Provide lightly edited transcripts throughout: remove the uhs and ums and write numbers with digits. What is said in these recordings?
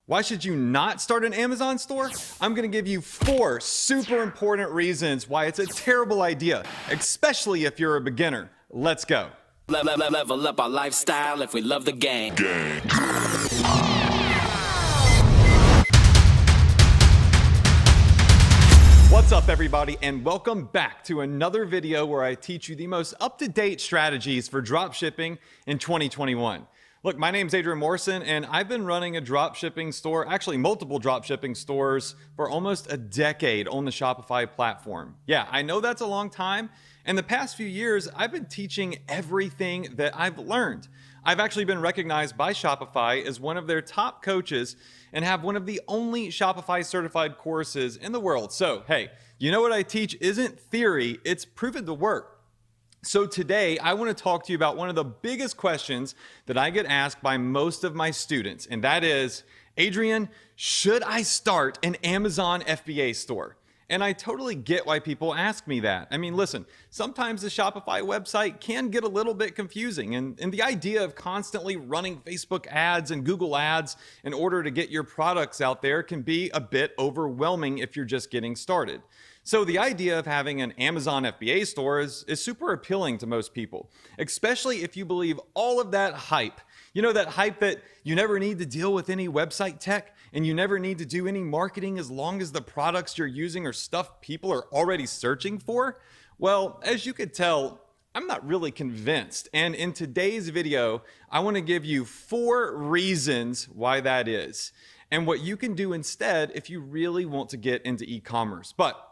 Why should you not start an Amazon store? I'm gonna give you 4 super important reasons why it's a terrible idea, especially if you're a beginner. Let's go. Level up our lifestyle if we love the game. What's up, everybody, and welcome back to another video where I teach you the most up-to-date strategies for dropshipping in 2021. Look, my name's Adrian Morrison, and I've been running a dropshipping store, actually multiple dropshipping stores, for almost a decade on the Shopify platform. Yeah, I know that's a long time. And the past few years, I've been teaching everything that I've learned. I've actually been recognized by Shopify as one of their top coaches and have one of the only Shopify Certified courses in the world. So, hey, you know what I teach isn't theory, it's proven to work. So today, I want to talk to you about one of the biggest questions that I get asked by most of my students, and that is, Adrian, should I start an Amazon FBA store? And I totally get why people ask me that. I mean, listen, sometimes the Shopify website can get a little bit confusing, and the idea of constantly running Facebook ads and Google ads in order to get your products out there can be a bit overwhelming if you're just getting started. So the idea of having an Amazon FBA store is super appealing to most people, especially if you believe all of that hype. You know, that hype that you never need to deal with any website tech and you never need to do any marketing as long as the products you're using are stuff people are already searching for? Well, as you could tell, I'm not really convinced. And in today's video, I want to give you 4 reasons why that is and what you can do instead if you really want to get into e-commerce. But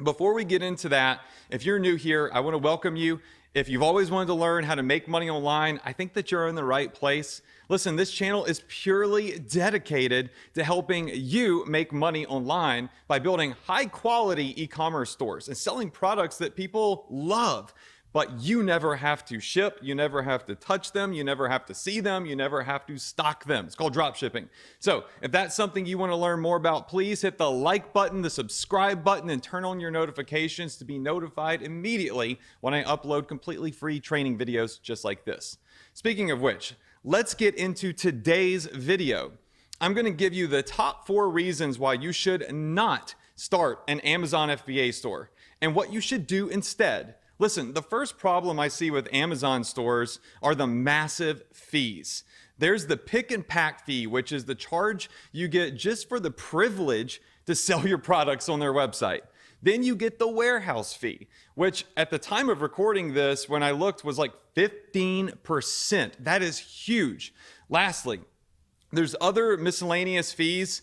before we get into that, if you're new here, I want to welcome you. If you've always wanted to learn how to make money online, I think that you're in the right place. Listen, this channel is purely dedicated to helping you make money online by building high quality e-commerce stores and selling products that people love. But you never have to ship, you never have to touch them, you never have to see them, you never have to stock them. It's called dropshipping. So if that's something you want to learn more about, please hit the like button, the subscribe button, and turn on your notifications to be notified immediately when I upload completely free training videos just like this. Speaking of which, let's get into today's video. I'm going to give you the top 4 reasons why you should not start an Amazon FBA store and what you should do instead. Listen, the first problem I see with Amazon stores are the massive fees. There's the pick and pack fee, which is the charge you get just for the privilege to sell your products on their website. Then you get the warehouse fee, which at the time of recording this, when I looked, was like 15%. That is huge. Lastly, there's other miscellaneous fees.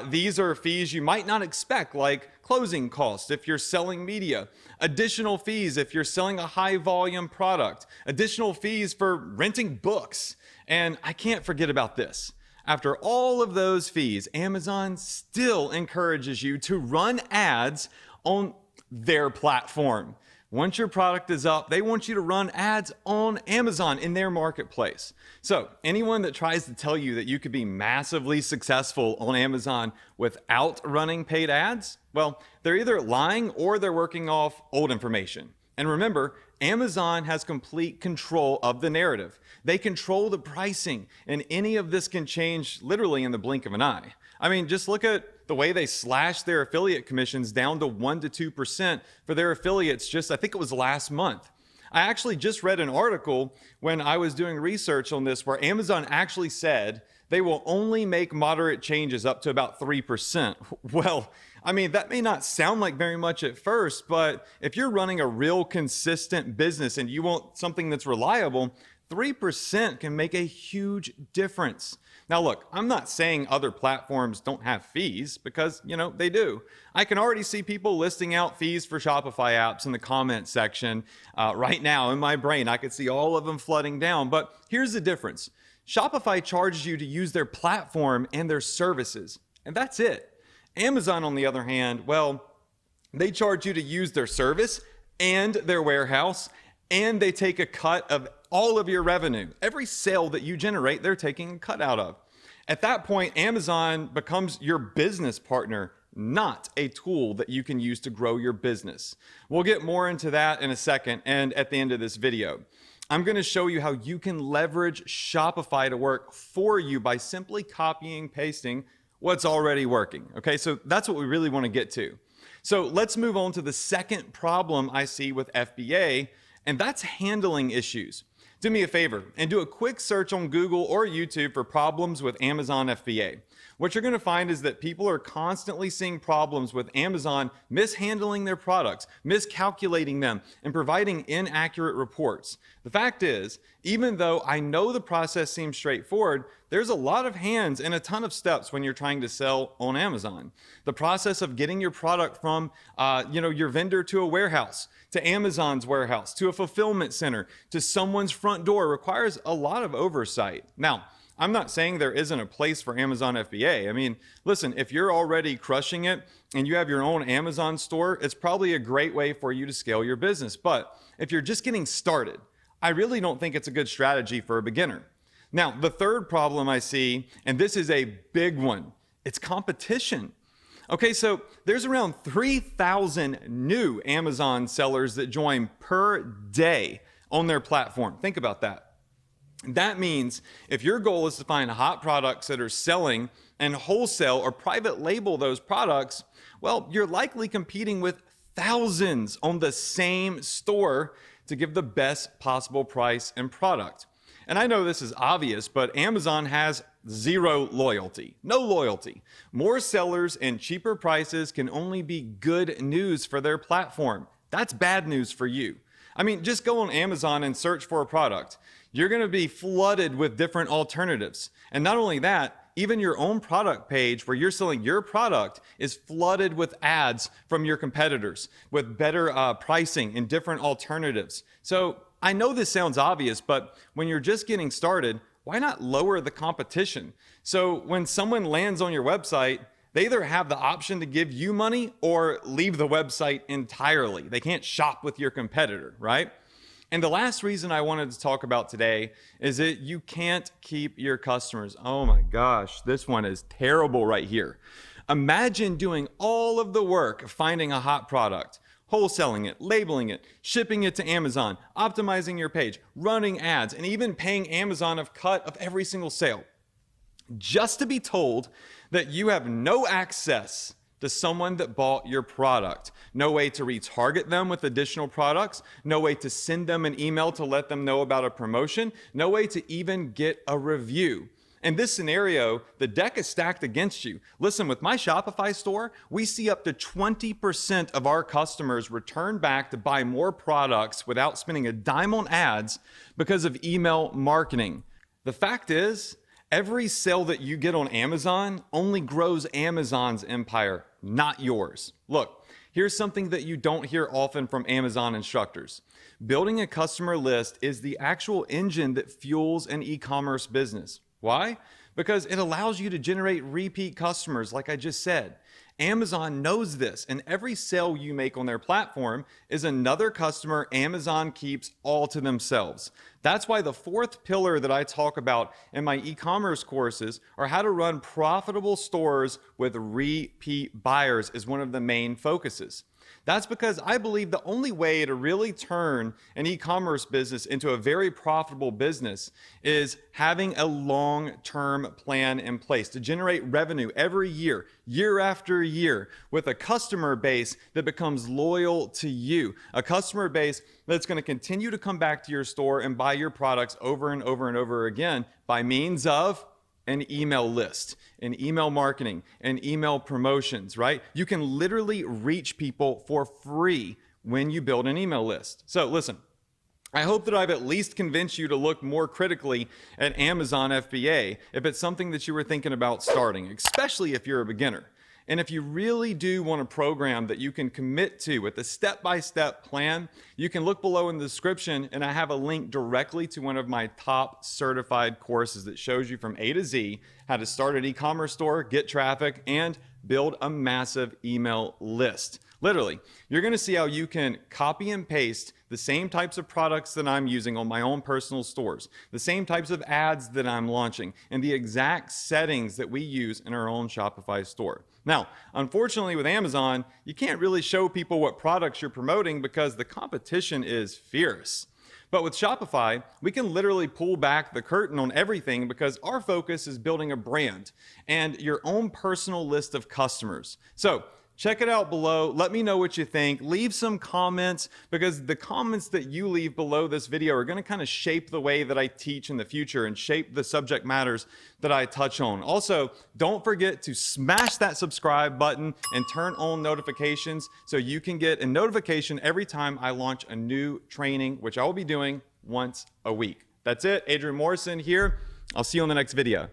These are fees you might not expect, like closing costs if you're selling media, additional fees if you're selling a high volume product, additional fees for renting books. And I can't forget about this. After all of those fees, Amazon still encourages you to run ads on their platform. Once your product is up, they want you to run ads on Amazon in their marketplace. So anyone that tries to tell you that you could be massively successful on Amazon without running paid ads, well, they're either lying or they're working off old information. And remember, Amazon has complete control of the narrative. They control the pricing, and any of this can change literally in the blink of an eye. I mean, just look at the way they slashed their affiliate commissions down to 1 to 2% for their affiliates just, I think it was last month. I actually just read an article when I was doing research on this where Amazon actually said they will only make moderate changes up to about 3%. Well, I mean, that may not sound like very much at first, but if you're running a real consistent business and you want something that's reliable, 3% can make a huge difference. Now, look, I'm not saying other platforms don't have fees because, they do. I can already see people listing out fees for Shopify apps in the comment section right now in my brain. I could see all of them flooding down. But here's the difference. Shopify charges you to use their platform and their services, and that's it. Amazon, on the other hand, well, they charge you to use their service and their warehouse, and they take a cut of all of your revenue. Every sale that you generate, they're taking a cut out of. At that point, Amazon becomes your business partner, not a tool that you can use to grow your business. We'll get more into that in a second and at the end of this video. I'm going to show you how you can leverage Shopify to work for you by simply copying, pasting what's already working. Okay, so that's what we really want to get to. So let's move on to the second problem I see with FBA, and that's handling issues. Do me a favor and do a quick search on Google or YouTube for problems with Amazon FBA. What you're going to find is that people are constantly seeing problems with Amazon mishandling their products, miscalculating them, and providing inaccurate reports. The fact is, even though I know the process seems straightforward, there's a lot of hands and a ton of steps when you're trying to sell on Amazon. The process of getting your product from your vendor to a warehouse, to Amazon's warehouse, to a fulfillment center, to someone's front door requires a lot of oversight. Now, I'm not saying there isn't a place for Amazon FBA. I mean, listen, if you're already crushing it and you have your own Amazon store, it's probably a great way for you to scale your business. But if you're just getting started, I really don't think it's a good strategy for a beginner. Now, the third problem I see, and this is a big one, it's competition. Okay, so there's around 3,000 new Amazon sellers that join per day on their platform. Think about that. That means if your goal is to find hot products that are selling and wholesale or private label those products, well, you're likely competing with thousands on the same store to give the best possible price and product. And I know this is obvious, but Amazon has zero loyalty, no loyalty. More sellers and cheaper prices can only be good news for their platform. That's bad news for you. I mean, just go on Amazon and search for a product. You're going to be flooded with different alternatives. And not only that, even your own product page where you're selling your product is flooded with ads from your competitors with better pricing and different alternatives. So I know this sounds obvious, but when you're just getting started, why not lower the competition? So when someone lands on your website, they either have the option to give you money or leave the website entirely. They can't shop with your competitor, right? And the last reason I wanted to talk about today is that you can't keep your customers. Oh my gosh, this one is terrible right here. Imagine doing all of the work of finding a hot product, wholesaling it, labeling it, shipping it to Amazon, optimizing your page, running ads, and even paying Amazon a cut of every single sale, just to be told that you have no access to someone that bought your product. No way to retarget them with additional products, no way to send them an email to let them know about a promotion, no way to even get a review. In this scenario, the deck is stacked against you. Listen, with my Shopify store, we see up to 20% of our customers return back to buy more products without spending a dime on ads because of email marketing. The fact is, every sale that you get on Amazon only grows Amazon's empire, not yours. Look, here's something that you don't hear often from Amazon instructors. Building a customer list is the actual engine that fuels an e-commerce business. Why? Because it allows you to generate repeat customers, like I just said. Amazon knows this, and every sale you make on their platform is another customer Amazon keeps all to themselves. That's why the fourth pillar that I talk about in my e-commerce courses are how to run profitable stores with repeat buyers is one of the main focuses. That's because I believe the only way to really turn an e-commerce business into a very profitable business is having a long-term plan in place to generate revenue every year, year after year, with a customer base that becomes loyal to you, a customer base that's going to continue to come back to your store and buy your products over and over and over again by means of an email list, and email marketing, and email promotions, right? You can literally reach people for free when you build an email list. So listen, I hope that I've at least convinced you to look more critically at Amazon FBA if it's something that you were thinking about starting, especially if you're a beginner. And if you really do want a program that you can commit to with a step-by-step plan, you can look below in the description and I have a link directly to one of my top certified courses that shows you from A to Z how to start an e-commerce store, get traffic, and build a massive email list. Literally, you're going to see how you can copy and paste the same types of products that I'm using on my own personal stores, the same types of ads that I'm launching, and the exact settings that we use in our own Shopify store. Now, unfortunately with Amazon, you can't really show people what products you're promoting because the competition is fierce. But with Shopify, we can literally pull back the curtain on everything because our focus is building a brand and your own personal list of customers. So check it out below. Let me know what you think. Leave some comments because the comments that you leave below this video are going to kind of shape the way that I teach in the future and shape the subject matters that I touch on. Also, don't forget to smash that subscribe button and turn on notifications so you can get a notification every time I launch a new training, which I will be doing once a week. That's it. Adrian Morrison here. I'll see you on the next video.